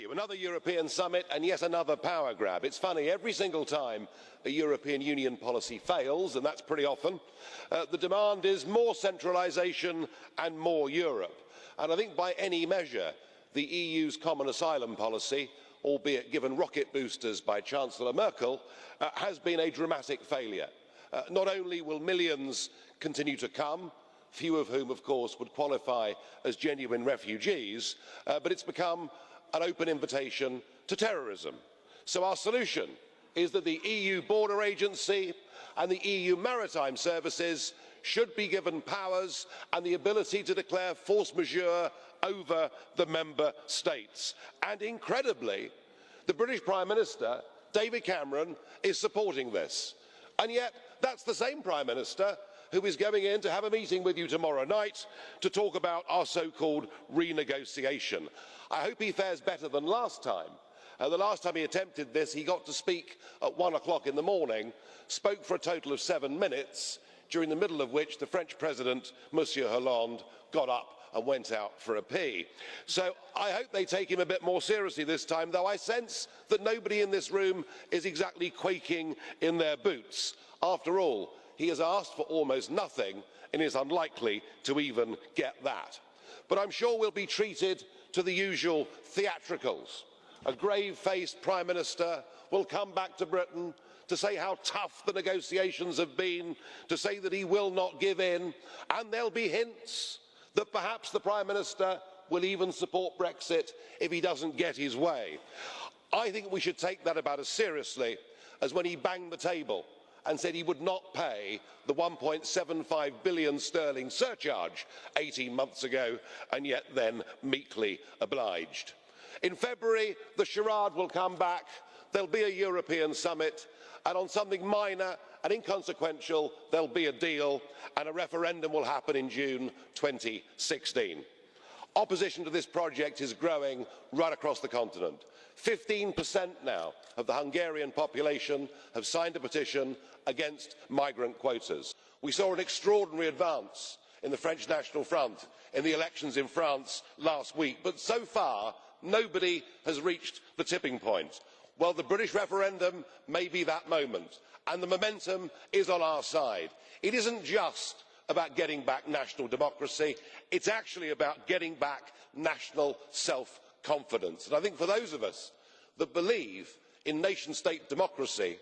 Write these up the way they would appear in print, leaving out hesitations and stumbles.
Another European summit and yet another power grab. It's funny, every single time a European Union policy fails, and that's pretty often, the demand is more centralisation and more Europe. And I think by any measure, the EU's common asylum policy, albeit given rocket boosters by Chancellor Merkel, has been a dramatic failure. Not only will millions continue to come, few of whom, of course, would qualify as genuine refugees, but it's become an open invitation to terrorism. So our solution is that the EU Border Agency and the EU Maritime Services should be given powers and the ability to declare force majeure over the member states. And incredibly, the British Prime Minister, David Cameron, is supporting this. And yet, that's the same Prime Minister who is going in to have a meeting with you tomorrow night to talk about our so-called renegotiation. I hope he fares better than last time. The last time he attempted this, he got to speak at 1 o'clock in the morning, spoke for a total of 7 minutes, during the middle of which the French President, Monsieur Hollande, got up and went out for a pee. So I hope they take him a bit more seriously this time, though I sense that nobody in this room is exactly quaking in their boots. After all, he has asked for almost nothing and is unlikely to even get that. But I'm sure we'll be treated to the usual theatricals. A grave-faced Prime Minister will come back to Britain to say how tough the negotiations have been, to say that he will not give in, and there'll be hints that perhaps the Prime Minister will even support Brexit if he doesn't get his way. I think we should take that about as seriously as when he banged the table and said he would not pay the 1.75 billion sterling surcharge 18 months ago, and yet then meekly obliged. In February, the charade will come back. There'll be a European summit, and on something minor and inconsequential, there'll be a deal, and a referendum will happen in June 2016. Opposition to this project is growing right across the continent. 15% now of the Hungarian population have signed a petition against migrant quotas. We saw an extraordinary advance in the French National Front in the elections in France last week, but so far nobody has reached the tipping point. Well, the British referendum may be that moment, and the momentum is on our side. It isn't just about getting back national democracy, it's actually about getting back national self-confidence. And I think for those of us that believe in nation-state democracy,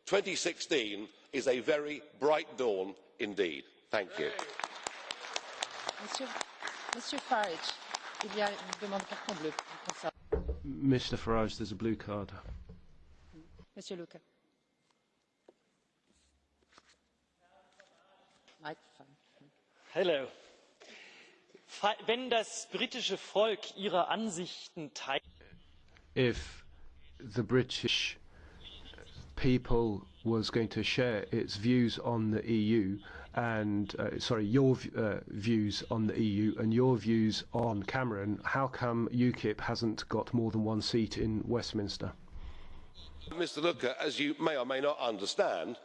2016 is a very bright dawn indeed. Thank you. Monsieur Farage, il y a une demande de carton bleu. Mr Farage, there's a blue card. Monsieur LUCKE. Microphone. Hello. Wenn das britische Volk ihre Ansichten teilt, If the British people was going to share its views on the EU and your views on the EU and your views on Cameron, how come UKIP hasn't got more than one seat in Westminster? Mr LUCKE, as you may or may not understand,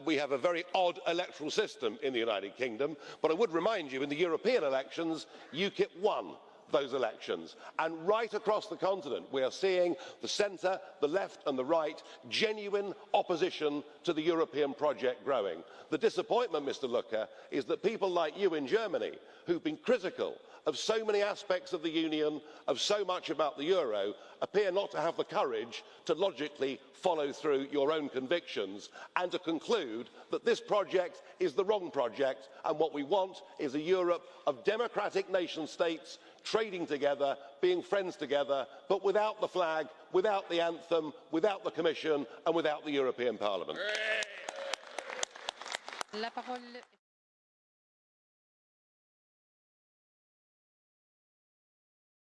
we have a very odd electoral system in the United Kingdom, but I would remind you in the European elections UKIP won those elections, and right across the continent we are seeing the centre, the left and the right, genuine opposition to the European project growing. The disappointment, Mr LUCKE, is that people like you in Germany, who've been critical of so many aspects of the Union, of so much about the euro, appear not to have the courage to logically follow through your own convictions and to conclude that this project is the wrong project, and what we want is a Europe of democratic nation states trading together, being friends together, but without the flag, without the anthem, without the Commission and without the European Parliament. La parole